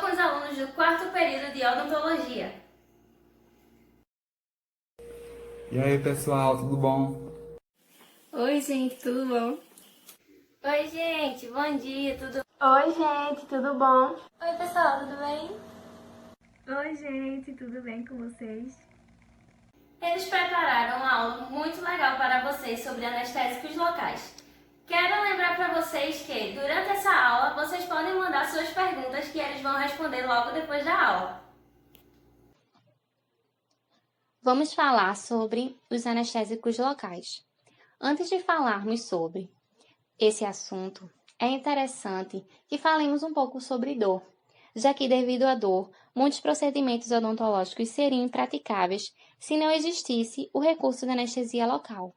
com os alunos do quarto período de odontologia. E aí, pessoal, tudo bom? Oi, gente, tudo bom? Oi, gente, bom dia, tudo Oi, gente, tudo bom? Oi, pessoal, tudo bem? Oi, gente, tudo bem com vocês? Eles prepararam uma aula muito legal para vocês sobre anestésicos locais. Quero lembrar para vocês que, durante essa aula, vocês podem mandar suas perguntas que eles vão responder logo depois da aula. Vamos falar sobre os anestésicos locais. Antes de falarmos sobre esse assunto, é interessante que falemos um pouco sobre dor, já que devido à dor, muitos procedimentos odontológicos seriam impraticáveis se não existisse o recurso da anestesia local.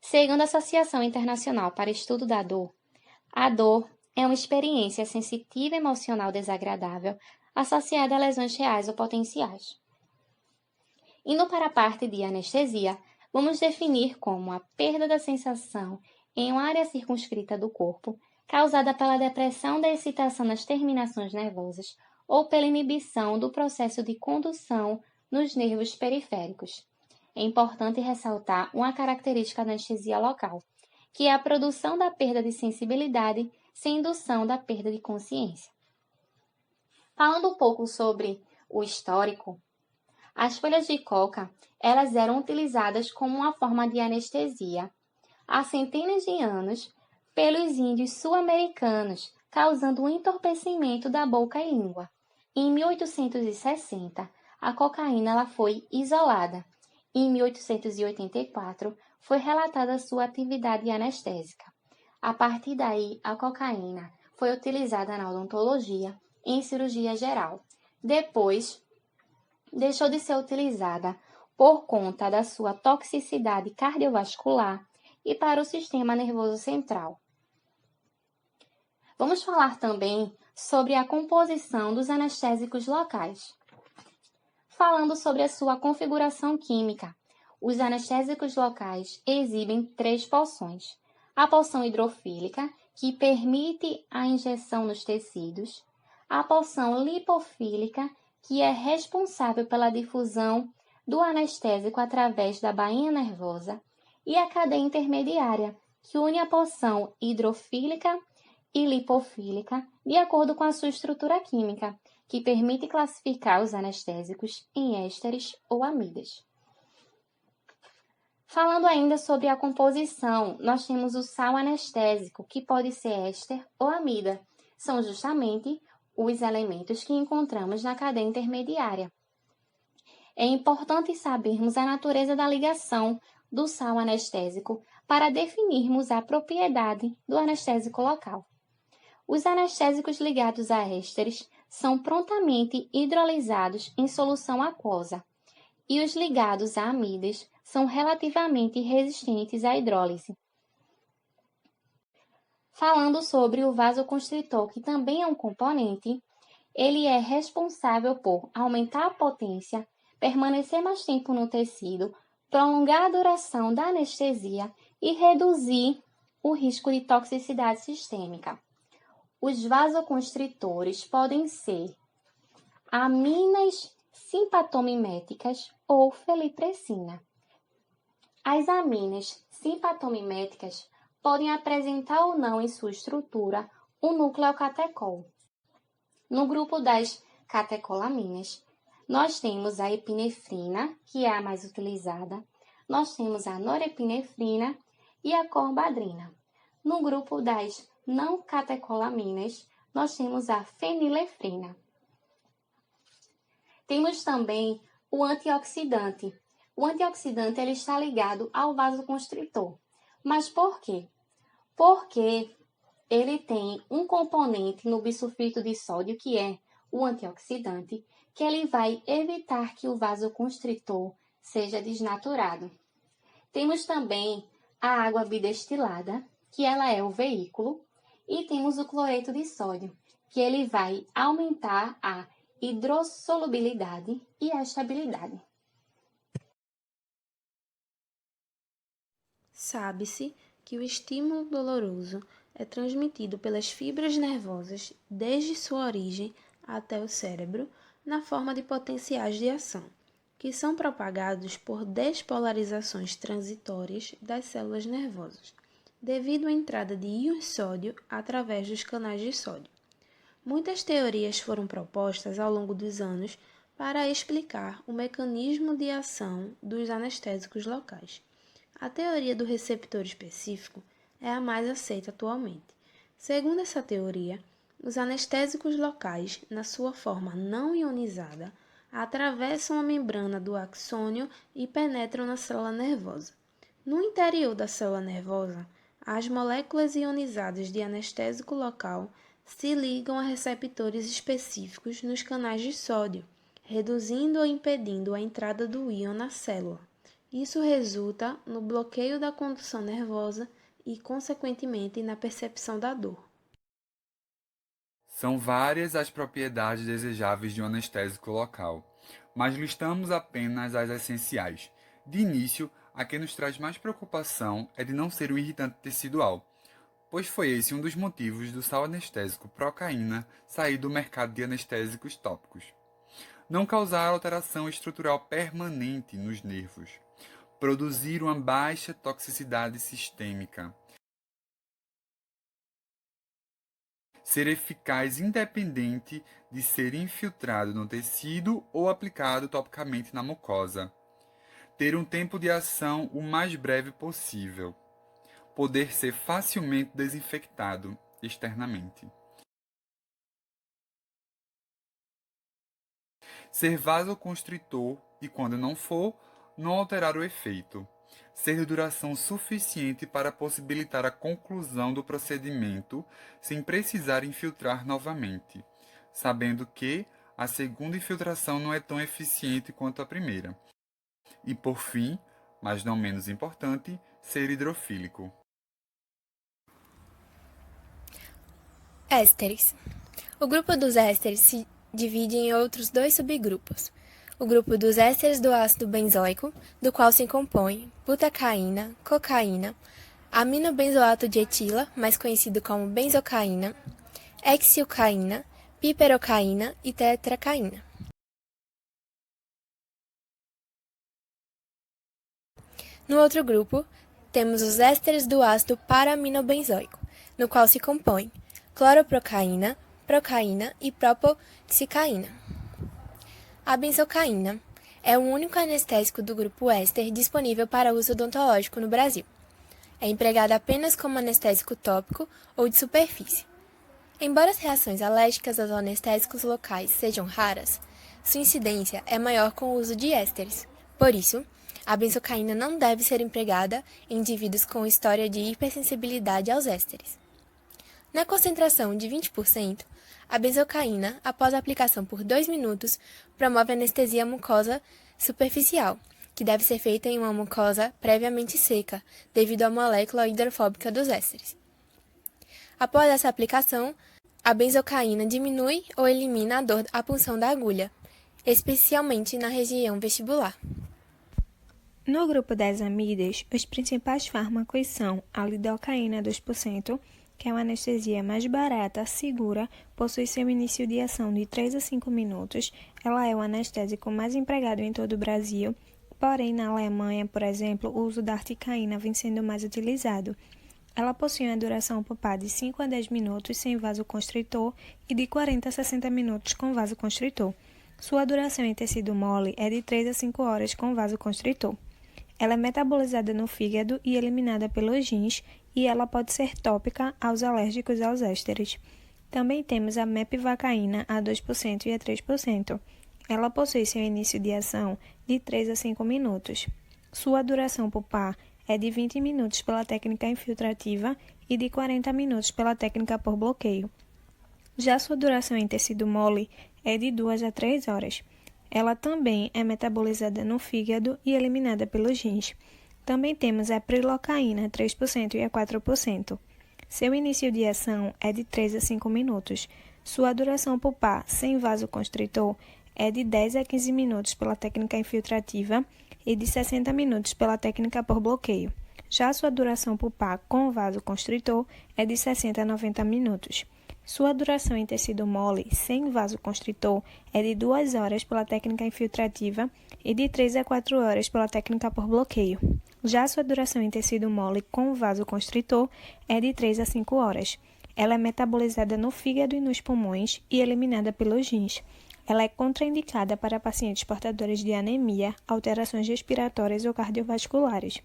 Segundo a Associação Internacional para Estudo da Dor, a dor é uma experiência sensitiva e emocional desagradável associada a lesões reais ou potenciais. Indo para a parte de anestesia, vamos definir como a perda da sensação em uma área circunscrita do corpo, causada pela depressão da excitação nas terminações nervosas ou pela inibição do processo de condução nos nervos periféricos. É importante ressaltar uma característica da anestesia local, que é a produção da perda de sensibilidade sem indução da perda de consciência. Falando um pouco sobre o histórico, as folhas de coca, elas eram utilizadas como uma forma de anestesia há centenas de anos pelos índios sul-americanos, causando um entorpecimento da boca e língua. Em 1860, a cocaína ela foi isolada. Em 1884, foi relatada sua atividade anestésica. A partir daí, a cocaína foi utilizada na odontologia e em cirurgia geral. Depois, deixou de ser utilizada por conta da sua toxicidade cardiovascular e para o sistema nervoso central. Vamos falar também sobre a composição dos anestésicos locais. Falando sobre a sua configuração química, os anestésicos locais exibem 3 porções. A porção hidrofílica, que permite a injeção nos tecidos, a porção lipofílica, que é responsável pela difusão do anestésico através da bainha nervosa, e a cadeia intermediária, que une a porção hidrofílica e lipofílica de acordo com a sua estrutura química, que permite classificar os anestésicos em ésteres ou amidas. Falando ainda sobre a composição, nós temos o sal anestésico, que pode ser éster ou amida. São justamente os elementos que encontramos na cadeia intermediária. É importante sabermos a natureza da ligação do sal anestésico para definirmos a propriedade do anestésico local. Os anestésicos ligados a ésteres são prontamente hidrolisados em solução aquosa, e os ligados a amidas são relativamente resistentes à hidrólise. Falando sobre o vasoconstritor, que também é um componente, ele é responsável por aumentar a potência, permanecer mais tempo no tecido, prolongar a duração da anestesia e reduzir o risco de toxicidade sistêmica. Os vasoconstritores podem ser aminas simpatomiméticas ou felipressina. As aminas simpatomiméticas podem apresentar ou não em sua estrutura o nucleocatecol. No grupo das catecolaminas, nós temos a epinefrina, que é a mais utilizada, nós temos a norepinefrina e a corbadrina. No grupo das não catecolaminas, nós temos a fenilefrina. Temos também o antioxidante. O antioxidante ele está ligado ao vasoconstritor. Mas por quê? Porque ele tem um componente no bisulfito de sódio, que é o antioxidante, que ele vai evitar que o vasoconstritor seja desnaturado. Temos também a água bidestilada, que ela é o veículo, e temos o cloreto de sódio, que ele vai aumentar a hidrossolubilidade e a estabilidade. Sabe-se que o estímulo doloroso é transmitido pelas fibras nervosas desde sua origem até o cérebro na forma de potenciais de ação, que são propagados por despolarizações transitórias das células nervosas, devido à entrada de íons sódio através dos canais de sódio. Muitas teorias foram propostas ao longo dos anos para explicar o mecanismo de ação dos anestésicos locais. A teoria do receptor específico é a mais aceita atualmente. Segundo essa teoria, os anestésicos locais, na sua forma não ionizada, atravessam a membrana do axônio e penetram na célula nervosa. No interior da célula nervosa, as moléculas ionizadas de anestésico local se ligam a receptores específicos nos canais de sódio, reduzindo ou impedindo a entrada do íon na célula. Isso resulta no bloqueio da condução nervosa e, consequentemente, na percepção da dor. São várias as propriedades desejáveis de um anestésico local, mas listamos apenas as essenciais. De início, a que nos traz mais preocupação é de não ser um irritante tecidual, pois foi esse um dos motivos do sal anestésico procaína sair do mercado de anestésicos tópicos. Não causar alteração estrutural permanente nos nervos. Produzir uma baixa toxicidade sistêmica. Ser eficaz independente de ser infiltrado no tecido ou aplicado topicamente na mucosa. Ter um tempo de ação o mais breve possível. Poder ser facilmente desinfectado externamente. Ser vasoconstritor e, quando não for, não alterar o efeito. Ser de duração suficiente para possibilitar a conclusão do procedimento sem precisar infiltrar novamente, sabendo que a segunda infiltração não é tão eficiente quanto a primeira. E, por fim, mas não menos importante, ser hidrofílico. Ésteres. O grupo dos ésteres se divide em outros dois subgrupos. O grupo dos ésteres do ácido benzoico, do qual se compõe butacaína, cocaína, aminobenzoato de etila, mais conhecido como benzocaína, hexilcaína, piperocaína e tetracaína. No outro grupo, temos os ésteres do ácido para-aminobenzoico, no qual se compõe cloroprocaína, procaína e propoxicaína. A benzocaína é o único anestésico do grupo éster disponível para uso odontológico no Brasil. É empregada apenas como anestésico tópico ou de superfície. Embora as reações alérgicas aos anestésicos locais sejam raras, sua incidência é maior com o uso de ésteres. Por isso, a benzocaína não deve ser empregada em indivíduos com história de hipersensibilidade aos ésteres. Na concentração de 20%, a benzocaína, após a aplicação por 2 minutos, promove anestesia mucosa superficial, que deve ser feita em uma mucosa previamente seca, devido à molécula hidrofóbica dos ésteres. Após essa aplicação, a benzocaína diminui ou elimina a dor à punção da agulha, especialmente na região vestibular. No grupo das amidas, os principais fármacos são a lidocaína 2%, que é uma anestesia mais barata, segura, possui seu início de ação de 3 a 5 minutos. Ela é o anestésico mais empregado em todo o Brasil, porém na Alemanha, por exemplo, o uso da articaína vem sendo mais utilizado. Ela possui uma duração pulpar de 5 a 10 minutos sem vasoconstritor e de 40 a 60 minutos com vasoconstritor. Sua duração em tecido mole é de 3 a 5 horas com vasoconstritor. Ela é metabolizada no fígado e eliminada pelos rins, e ela pode ser tópica aos alérgicos aos ésteres. Também temos a mepivacaína a 2% e a 3%. Ela possui seu início de ação de 3 a 5 minutos. Sua duração pulpar é de 20 minutos pela técnica infiltrativa e de 40 minutos pela técnica por bloqueio. Já sua duração em tecido mole é de 2 a 3 horas. Ela também é metabolizada no fígado e eliminada pelos rins. Também temos a prilocaína, 3% e a 4%. Seu início de ação é de 3 a 5 minutos. Sua duração pulpar sem vasoconstritor é de 10 a 15 minutos pela técnica infiltrativa e de 60 minutos pela técnica por bloqueio. Já sua duração pulpar com vasoconstritor é de 60 a 90 minutos. Sua duração em tecido mole sem vasoconstritor é de 2 horas pela técnica infiltrativa e de 3 a 4 horas pela técnica por bloqueio. Já sua duração em tecido mole com vasoconstritor é de 3 a 5 horas. Ela é metabolizada no fígado e nos pulmões e eliminada pelos rins. Ela é contraindicada para pacientes portadores de anemia, alterações respiratórias ou cardiovasculares.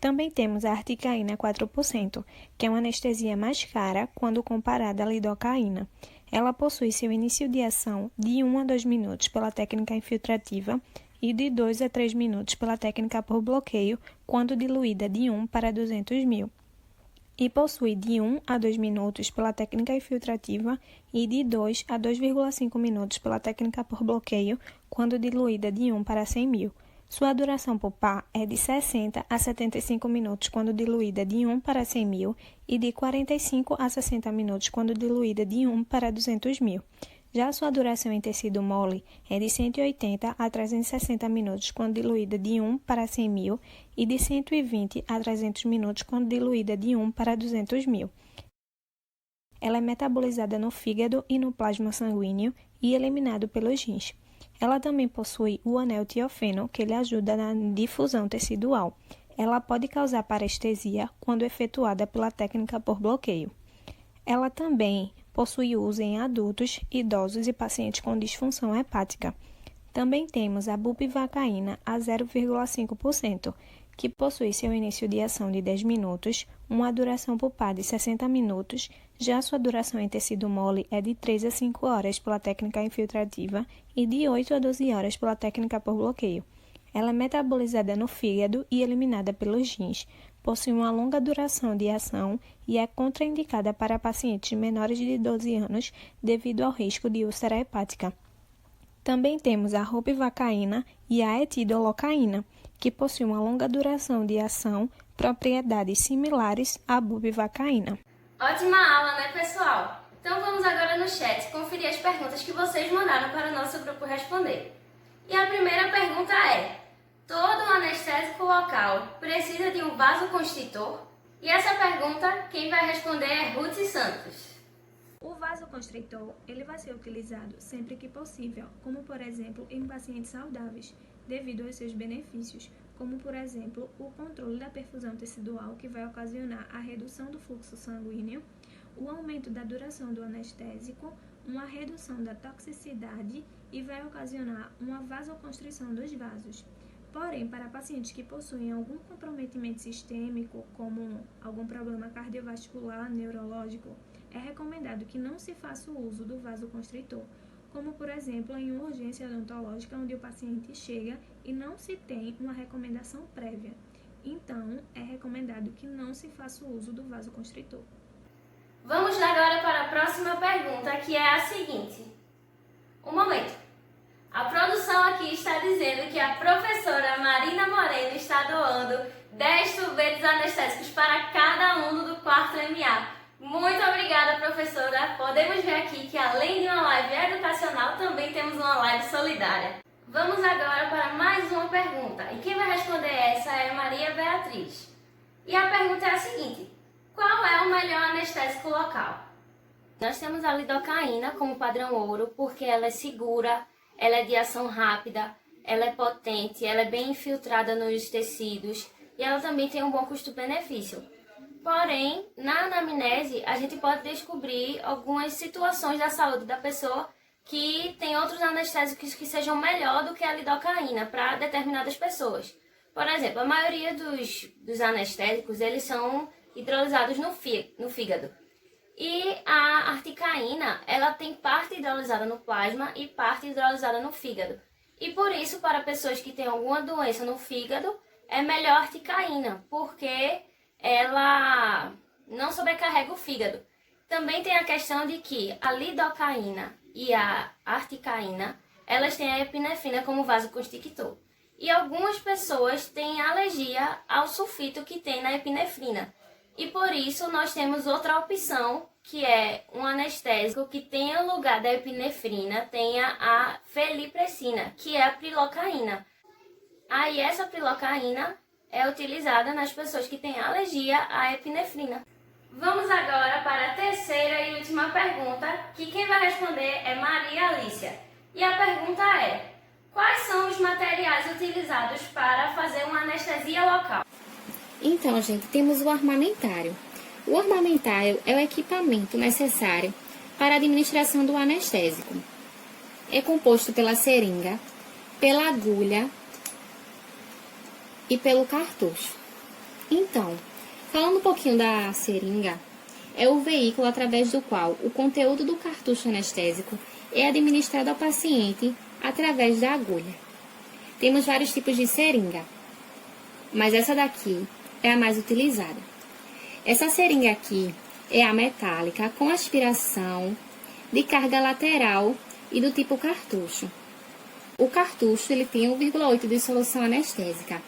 Também temos a articaína 4%, que é uma anestesia mais cara quando comparada à lidocaína. Ela possui seu início de ação de 1 a 2 minutos pela técnica infiltrativa e de 2 a 3 minutos pela técnica por bloqueio, quando diluída de 1 para 200 mil. E possui de 1 a 2 minutos pela técnica infiltrativa e de 2 a 2,5 minutos pela técnica por bloqueio, quando diluída de 1 para 100 mil. Sua duração pulpar é de 60 a 75 minutos quando diluída de 1 para 100 mil e de 45 a 60 minutos quando diluída de 1 para 200 mil. Já sua duração em tecido mole é de 180 a 360 minutos quando diluída de 1 para 100 mil e de 120 a 300 minutos quando diluída de 1 para 200 mil. Ela é metabolizada no fígado e no plasma sanguíneo e eliminado pelos rins. Ela também possui o anel tiofeno, que lhe ajuda na difusão tecidual. Ela pode causar parestesia quando efetuada pela técnica por bloqueio. Ela também possui uso em adultos, idosos e pacientes com disfunção hepática. Também temos a bupivacaína a 0,5%, que possui seu início de ação de 10 minutos, uma duração pulpar de 60 minutos, já sua duração em tecido mole é de 3 a 5 horas pela técnica infiltrativa e de 8 a 12 horas pela técnica por bloqueio. Ela é metabolizada no fígado e eliminada pelos rins, possui uma longa duração de ação e é contraindicada para pacientes menores de 12 anos devido ao risco de úlcera hepática. Também temos a ropivacaína e a etidolocaína, que possuem uma longa duração de ação, propriedades similares à bupivacaína. Ótima aula, né, pessoal? Então vamos agora no chat conferir as perguntas que vocês mandaram para o nosso grupo responder. E a primeira pergunta é: todo anestésico local precisa de um vasoconstritor? E essa pergunta, quem vai responder é Ruth Santos. O vasoconstritor ele vai ser utilizado sempre que possível, como por exemplo em pacientes saudáveis, devido aos seus benefícios, como por exemplo o controle da perfusão tecidual, que vai ocasionar a redução do fluxo sanguíneo, o aumento da duração do anestésico, uma redução da toxicidade e vai ocasionar uma vasoconstrição dos vasos. Porém, para pacientes que possuem algum comprometimento sistêmico, como algum problema cardiovascular, neurológico, é recomendado que não se faça o uso do vasoconstritor, como por exemplo em uma urgência odontológica onde o paciente chega e não se tem uma recomendação prévia. Então, é recomendado que não se faça o uso do vasoconstritor. Vamos agora para a próxima pergunta, que é a seguinte. Um momento. A produção aqui está dizendo que a professora Marina Moreno está doando 10 tubetes anestésicos para cada aluno do 4º MA. Muito obrigada, professora. Podemos ver aqui que além de uma live educacional, também temos uma live solidária. Vamos agora para mais uma pergunta. E quem vai responder essa é Maria Beatriz. E a pergunta é a seguinte: qual é o melhor anestésico local? Nós temos a lidocaína como padrão ouro, porque ela é segura, ela é de ação rápida, ela é potente, ela é bem infiltrada nos tecidos e ela também tem um bom custo-benefício. Porém, na anamnese, a gente pode descobrir algumas situações da saúde da pessoa que tem outros anestésicos que sejam melhor do que a lidocaína para determinadas pessoas. Por exemplo, a maioria dos anestésicos, eles são hidrolisados no fígado. E a articaína, ela tem parte hidrolisada no plasma e parte hidrolisada no fígado. E por isso, para pessoas que têm alguma doença no fígado, é melhor a articaína, porque ela não sobrecarrega o fígado. Também tem a questão de que a lidocaína e a articaína, elas têm a epinefrina como vasoconstrictor. E algumas pessoas têm alergia ao sulfito que tem na epinefrina. E por isso nós temos outra opção, que é um anestésico que tenha o lugar da epinefrina, tenha a felipressina, que é a prilocaína. Aí essa prilocaína é utilizada nas pessoas que têm alergia à epinefrina. Vamos agora para a terceira e última pergunta, que quem vai responder é Maria Alícia. E a pergunta é: quais são os materiais utilizados para fazer uma anestesia local? Então, gente, temos o armamentário. O armamentário é o equipamento necessário para a administração do anestésico. É composto pela seringa, pela agulha e pelo cartucho. Então, falando um pouquinho da seringa, é o veículo através do qual o conteúdo do cartucho anestésico é administrado ao paciente através da agulha. Temos vários tipos de seringa, mas essa daqui é a mais utilizada. Essa seringa aqui é a metálica com aspiração de carga lateral e do tipo cartucho. O cartucho ele tem 1,8 de solução anestésica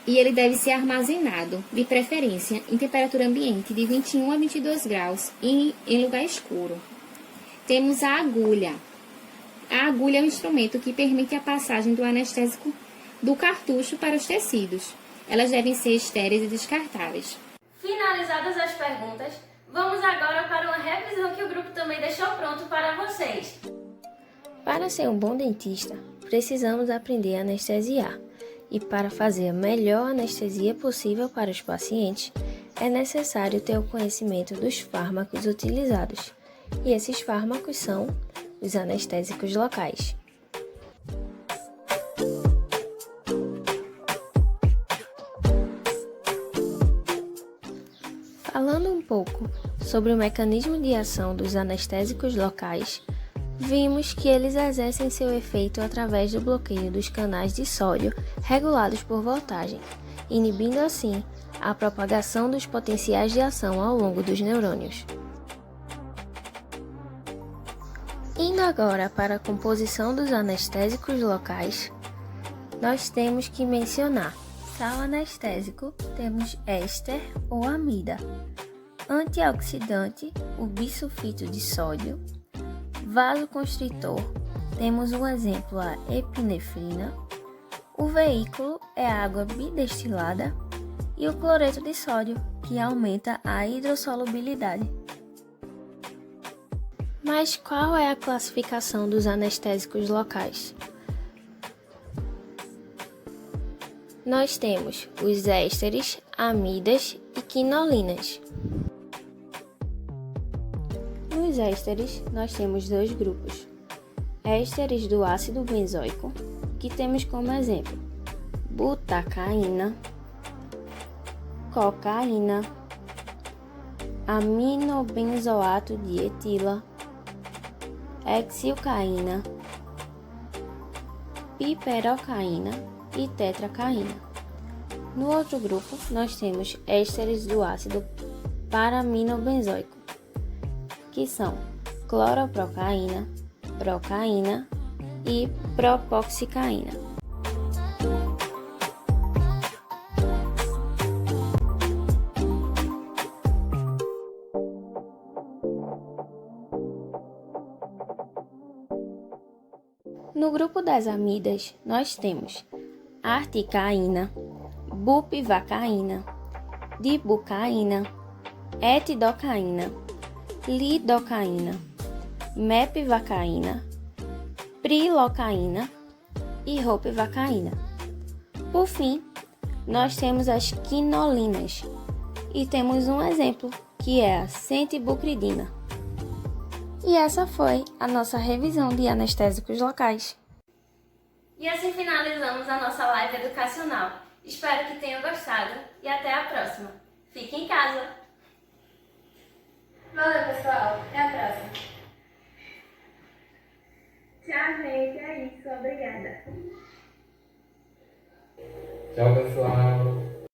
e ele deve ser armazenado, de preferência, em temperatura ambiente de 21 a 22 graus e em lugar escuro. Temos a agulha. A agulha é um instrumento que permite a passagem do anestésico do cartucho para os tecidos. Elas devem ser estéreis e descartáveis. Finalizadas as perguntas, vamos agora para uma revisão que o grupo também deixou pronto para vocês. Para ser um bom dentista, precisamos aprender a anestesiar. E para fazer a melhor anestesia possível para os pacientes, é necessário ter o conhecimento dos fármacos utilizados. E esses fármacos são os anestésicos locais. Falando um pouco sobre o mecanismo de ação dos anestésicos locais, vimos que eles exercem seu efeito através do bloqueio dos canais de sódio regulados por voltagem, inibindo assim a propagação dos potenciais de ação ao longo dos neurônios. Indo agora para a composição dos anestésicos locais, nós temos que mencionar sal anestésico, temos éster ou amida, antioxidante, o bisulfito de sódio, vasoconstritor, temos um exemplo a epinefrina, o veículo é a água bidestilada e o cloreto de sódio, que aumenta a hidrossolubilidade. Mas qual é a classificação dos anestésicos locais? Nós temos os ésteres, amidas e quinolinas. Nos ésteres, nós temos dois grupos. Ésteres do ácido benzoico, que temos como exemplo butacaína, cocaína, aminobenzoato de etila, hexilcaína, piperocaína e tetracaína. No outro grupo, nós temos ésteres do ácido paraminobenzoico, que são cloroprocaína, procaína e propoxicaína. No grupo das amidas, nós temos articaína, bupivacaína, dibucaína, etidocaína, lidocaína, mepivacaína, prilocaína e ropivacaína. Por fim, nós temos as quinolinas e temos um exemplo, que é a centibucridina. E essa foi a nossa revisão de anestésicos locais. E assim finalizamos a nossa live educacional. Espero que tenham gostado e até a próxima. Fique em casa! Valeu, pessoal! Até a próxima! Tchau, gente! É isso. Obrigada! Tchau, pessoal!